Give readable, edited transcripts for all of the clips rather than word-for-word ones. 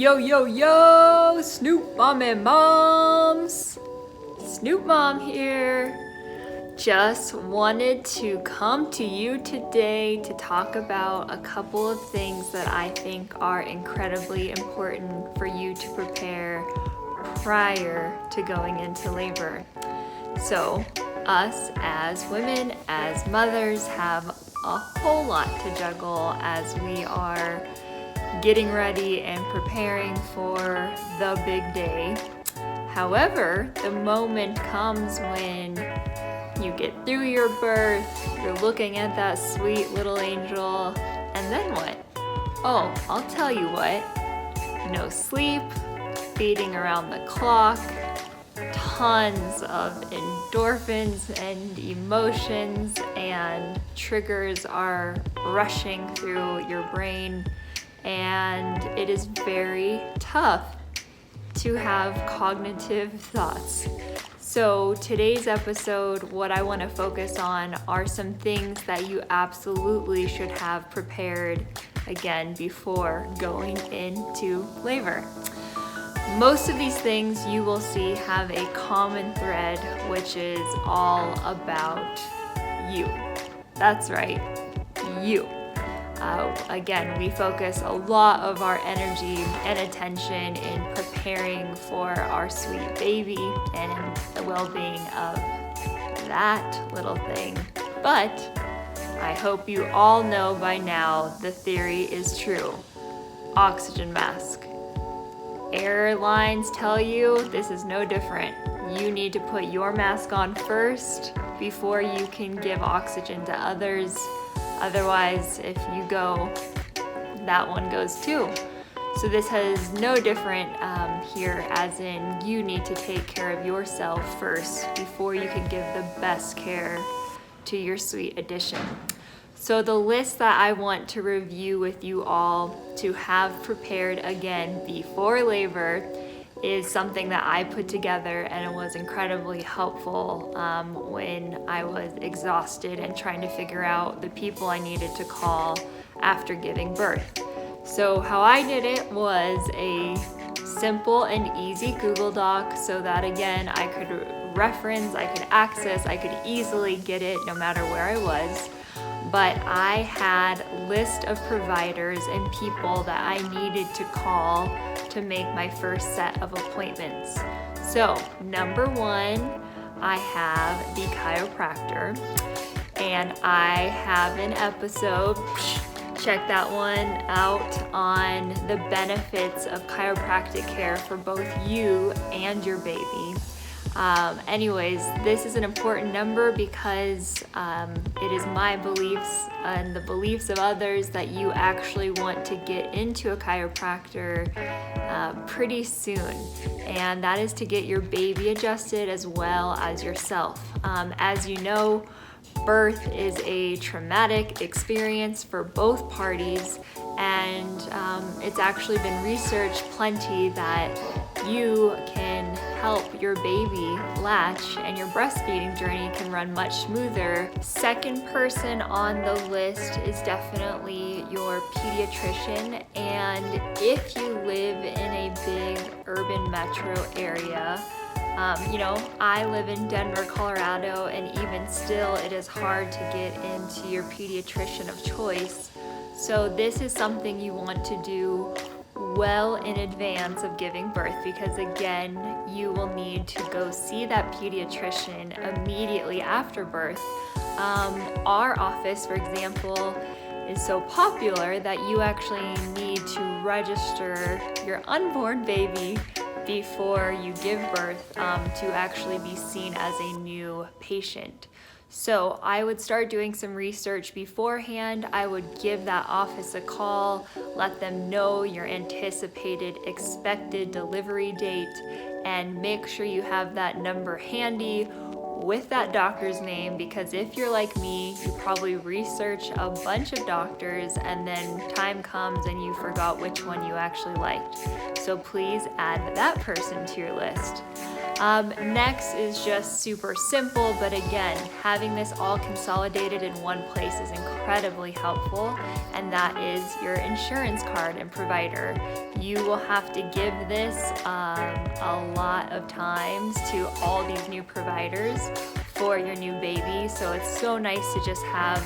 Yo, yo, yo, Snoop Mom and Moms. Snoop Mom here. Just wanted to come to you today to talk about a couple of things that I think are incredibly important for you to prepare prior to going into labor. So, us as women, as mothers, have a whole lot to juggle as we are getting ready and preparing for the big day. However, the moment comes when you get through your birth, you're looking at that sweet little angel, and then what? Oh, I'll tell you what. No sleep, feeding around the clock, tons of endorphins and emotions and triggers are rushing through your brain, and it is very tough to have cognitive thoughts. So today's episode, what I want to focus on are some things that you absolutely should have prepared again before going into labor. Most of these things you will see have a common thread, which is all about you. That's right, you. Again, we focus a lot of our energy and attention in preparing for our sweet baby and the well-being of that little thing. But I hope you all know by now the theory is true. Oxygen mask. Airlines tell you this is no different. You need to put your mask on first before you can give oxygen to others. Otherwise, if you go, that one goes too. So this has no different here, as in you need to take care of yourself first before you can give the best care to your sweet addition. So the list that I want to review with you all to have prepared again before labor is something that I put together, and it was incredibly helpful when I was exhausted and trying to figure out the people I needed to call after giving birth. So how I did it was a simple and easy Google Doc so that again I could reference, I could access, I could easily get it no matter where I was. But I had a list of providers and people that I needed to call to make my first set of appointments. So, number one, I have the chiropractor, and I have an episode, check that one out, on the benefits of chiropractic care for both you and your baby. Anyways, this is an important number because it is my beliefs and the beliefs of others that you actually want to get into a chiropractor pretty soon, and that is to get your baby adjusted as well as yourself. As you know, birth is a traumatic experience for both parties, and it's actually been researched plenty that you can help your baby latch and your breastfeeding journey can run much smoother. Second person on the list is definitely your pediatrician, and if you live in a big urban metro area, I live in Denver, Colorado, and even still it is hard to get into your pediatrician of choice. So this is something you want to do well in advance of giving birth, because again, you will need to go see that pediatrician immediately after birth. Our office, for example, is so popular that you actually need to register your unborn baby before you give birth to actually be seen as a new patient. So I would start doing some research beforehand. I would give that office a call, let them know your anticipated expected delivery date, and make sure you have that number handy with that doctor's name, because if you're like me, you probably research a bunch of doctors and then time comes and you forgot which one you actually liked. So please add that person to your list. Next is just super simple, but again, having this all consolidated in one place is incredibly helpful, and that is your insurance card and provider. You will have to give this a lot of times to all these new providers for your new baby, so it's so nice to just have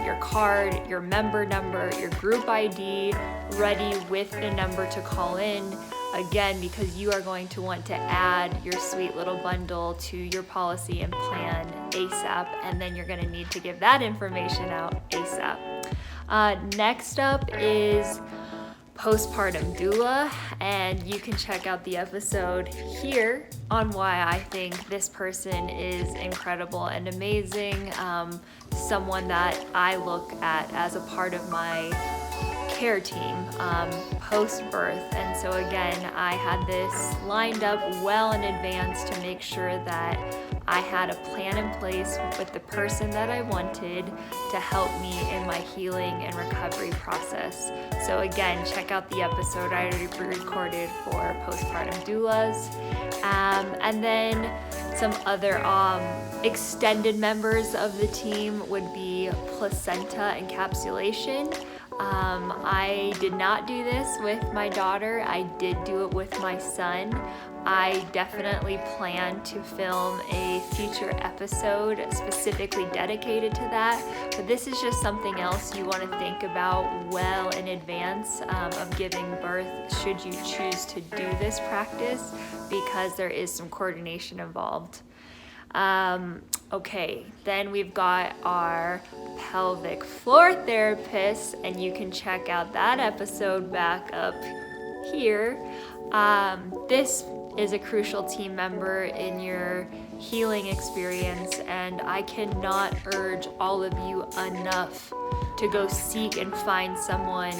your card, your member number, your group ID ready with the number to call in. Again, because you are going to want to add your sweet little bundle to your policy and plan ASAP, and then you're going to need to give that information out ASAP. Next up is Postpartum Doula, and you can check out the episode here on why I think this person is incredible and amazing, someone that I look at as a part of my care team post-birth. And so again, I had this lined up well in advance to make sure that I had a plan in place with the person that I wanted to help me in my healing and recovery process. So again, check out the episode I already recorded for postpartum doulas. And then some other extended members of the team would be Placenta Encapsulation. I did not do this with my daughter. I did do it with my son. I definitely plan to film a future episode specifically dedicated to that, but this is just something else you want to think about well in advance of giving birth, should you choose to do this practice, because there is some coordination involved. Okay, then we've got our pelvic floor therapist, and you can check out that episode back up here. This is a crucial team member in your healing experience, and I cannot urge all of you enough to go seek and find someone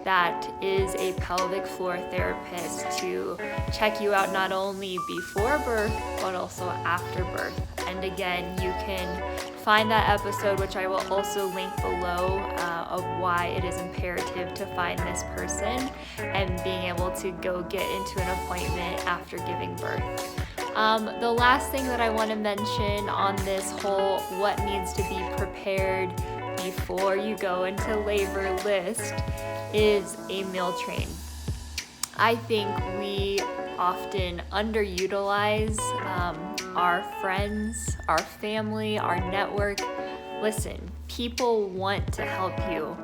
that is a pelvic floor therapist to check you out not only before birth but also after birth. And again, you can find that episode, which I will also link below, of why it is imperative to find this person and being able to go get into an appointment after giving birth. The last thing that I want to mention on this whole what needs to be prepared before you go into labor list is a meal train. I think we often underutilize our friends, our family, our network. Listen, people want to help you,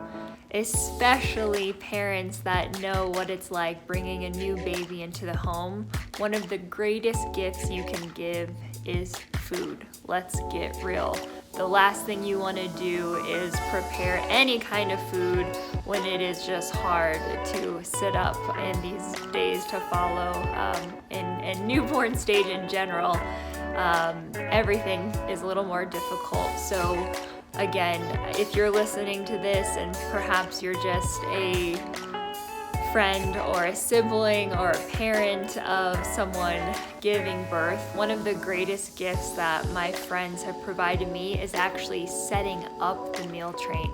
especially parents that know what it's like bringing a new baby into the home. One of the greatest gifts you can give is food. Let's get real. The last thing you want to do is prepare any kind of food when it is just hard to sit up in these days to follow. In newborn stage in general, everything is a little more difficult. So again, if you're listening to this and perhaps you're just a friend or a sibling or a parent of someone giving birth, one of the greatest gifts that my friends have provided me is actually setting up the meal train.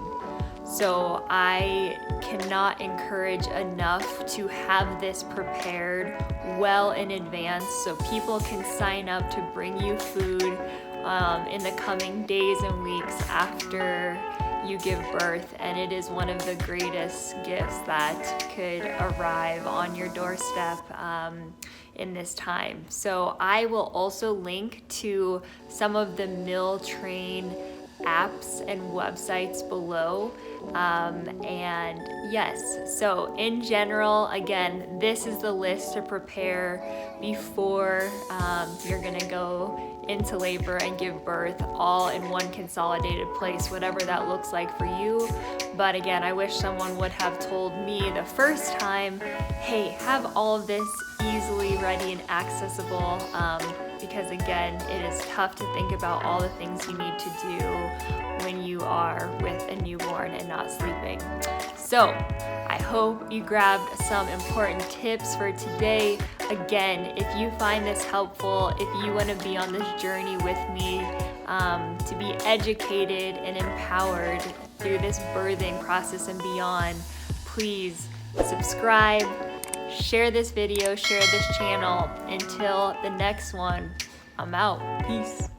So I cannot encourage enough to have this prepared well in advance so people can sign up to bring you food in the coming days and weeks after you give birth, and it is one of the greatest gifts that could arrive on your doorstep in this time. So I will also link to some of the meal train apps and websites below. And yes, so in general, again, this is the list to prepare before you're gonna go into labor and give birth, all in one consolidated place, whatever that looks like for you. But again, I wish someone would have told me the first time, hey, have all of this easily ready and accessible, because again, it is tough to think about all the things you need to do when you are with a newborn and not sleeping. So I hope you grabbed some important tips for today. Again, if you find this helpful, if you want to be on this journey with me, to be educated and empowered through this birthing process and beyond, please subscribe, share this video, share this channel. Until the next one, I'm out. Peace.